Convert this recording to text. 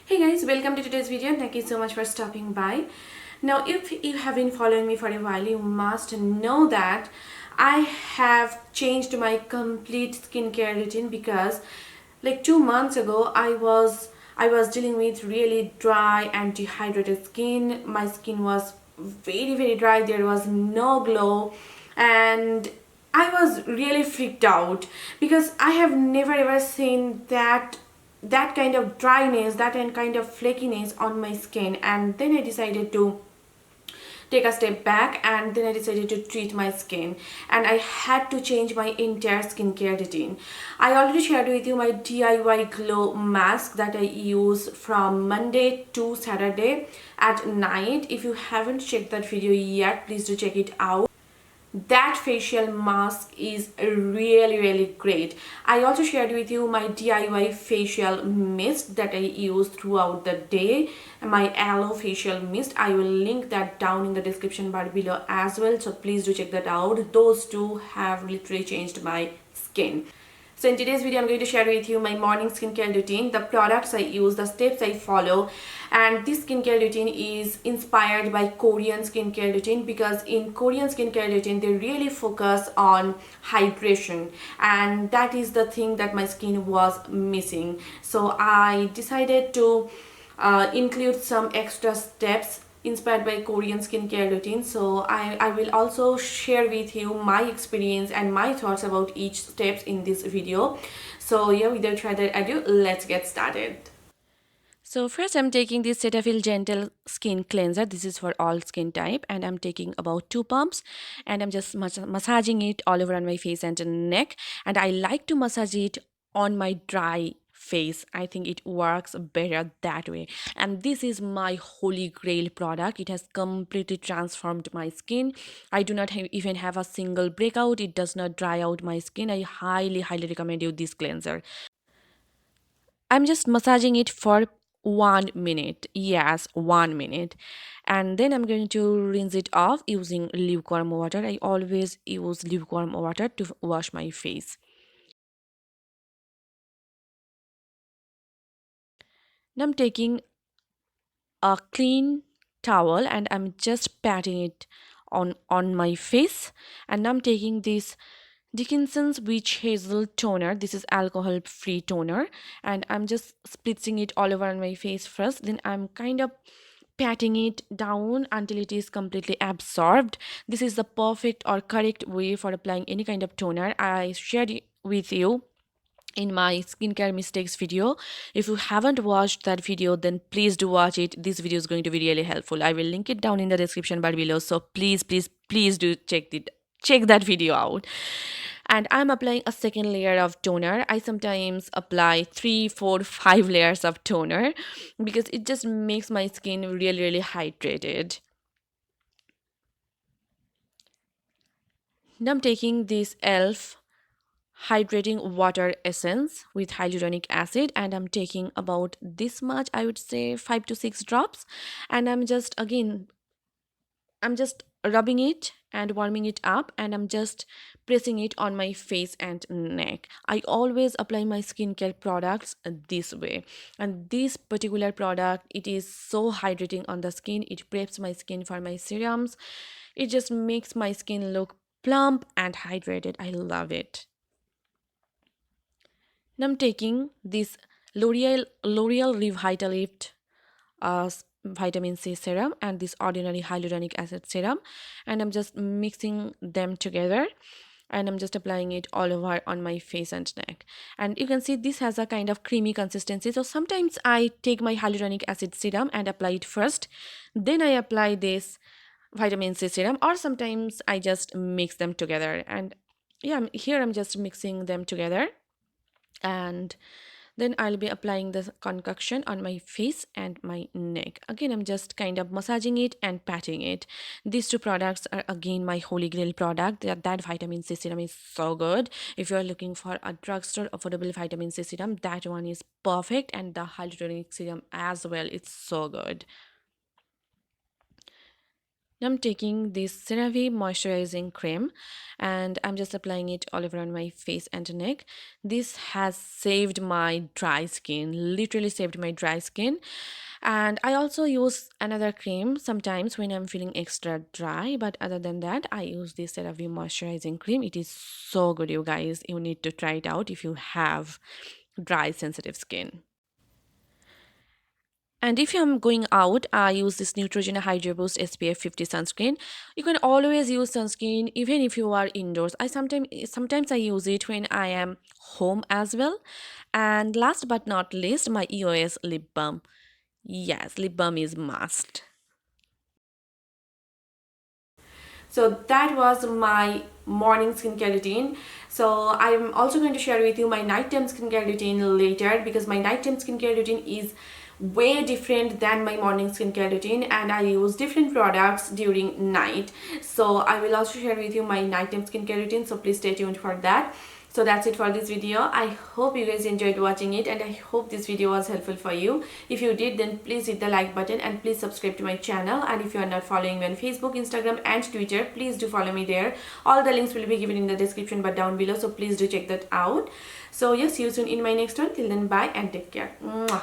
Hey guys, welcome to today's video and thank you so much for stopping by. Now, if you have been following me for a while, you must know that I have changed my complete skincare routine because like 2 months ago I was dealing with really dry and dehydrated skin. My skin was very dry, there was no glow, and I was really freaked out because I have never ever seen that kind of dryness, that and kind of flakiness on my skin. And then I decided to take a step back, and then I decided to treat my skin, and I had to change my entire skincare routine. I already shared with you my DIY glow mask that I use from Monday to Saturday at night. If you haven't checked that video yet, please do check it out. That facial mask is really great. I also shared with you my DIY facial mist that I use throughout the day, my Aloe facial mist. I will link that down in the description bar below as well, so please do check that out. Those two have literally changed my skin. So in today's video, I'm going to share with you my morning skincare routine, the products I use, the steps I follow. And this skincare routine is inspired by Korean skincare routine, because in Korean skincare routine, they really focus on hydration. And that is the thing that my skin was missing. So I decided to include some extra steps inspired by Korean skincare routine. So I will also share with you my experience and my thoughts about each steps in this video. So yeah, without further ado, let's get started. So first I'm taking this Cetaphil Gentle Skin Cleanser. This is for all skin type, and I'm taking about 2 pumps, and I'm just massaging it all over on my face and neck. And I like to massage it on my dry face. I think it works better that way. And this is my holy grail product. It has completely transformed my skin. I do not even have a single breakout. It does not dry out my skin. I highly recommend you this cleanser. I'm just massaging it for 1 minute. Yes, 1 minute. And then I'm going to rinse it off using lukewarm water. I always use lukewarm water to wash my face. Now I'm taking a clean towel and I'm just patting it on my face. And I'm taking this Dickinson's Witch Hazel toner. This is alcohol free toner, and I'm just spritzing it all over on my face first. Then I'm kind of patting it down until it is completely absorbed. This is the perfect or correct way for applying any kind of toner. I shared it with you in my skincare mistakes video. If you haven't watched that video, then please do watch it. This video is going to be really helpful. I will link it down in the description bar below, so please do check that video out. And I'm applying a second layer of toner. I sometimes apply 3 4 5 layers of toner because it just makes my skin really hydrated. Now I'm taking this elf hydrating water essence with hyaluronic acid, and I'm taking about this much, I would say 5 to 6 drops. And I'm just rubbing it and warming it up, and I'm just pressing it on my face and neck. I always apply my skincare products this way, and this particular product, it is so hydrating on the skin. It preps my skin for my serums. It just makes my skin look plump and hydrated. I love it. Now I'm taking this L'Oreal Revitalift vitamin C serum and this ordinary hyaluronic acid serum, and I'm just mixing them together, and I'm just applying it all over on my face and neck. And you can see this has a kind of creamy consistency. So sometimes I take my hyaluronic acid serum and apply it first, then I apply this vitamin C serum, or sometimes I just mix them together. And yeah, here I'm just mixing them together, and then I'll be applying the concoction on my face and my neck. Again, I'm just kind of massaging it and patting it. These two products are again my holy grail product. That vitamin C serum is so good. If you're looking for a drugstore affordable vitamin C serum, that one is perfect, and the hyaluronic serum as well. It's so good. Now I'm taking this CeraVe moisturizing cream and I'm just applying it all over on my face and neck. This has saved my dry skin, literally saved my dry skin. And I also use another cream sometimes when I'm feeling extra dry, but other than that, I use this CeraVe moisturizing cream. It is so good, you guys. You need to try it out if you have dry, sensitive skin. And if I'm going out, I use this Neutrogena Hydro Boost SPF 50 sunscreen. You can always use sunscreen even if you are indoors. I sometimes I use it when I am home as well. And last but not least, my EOS lip balm. Yes, lip balm is must. So that was my morning skincare routine. So I'm also going to share with you my nighttime skincare routine later, because my nighttime skincare routine is way different than my morning skincare routine, and I use different products during night. So I will also share with you my nighttime skincare routine, so please stay tuned for that. So that's it for this video. I hope you guys enjoyed watching it, and I hope this video was helpful for you. If you did, then please hit the like button and please subscribe to my channel. And if you are not following me on Facebook, Instagram and Twitter, please do follow me there. All the links will be given in the description bar down below, so please do check that out. So yes, see you soon in my next one. Till then, bye and take care. Mwah.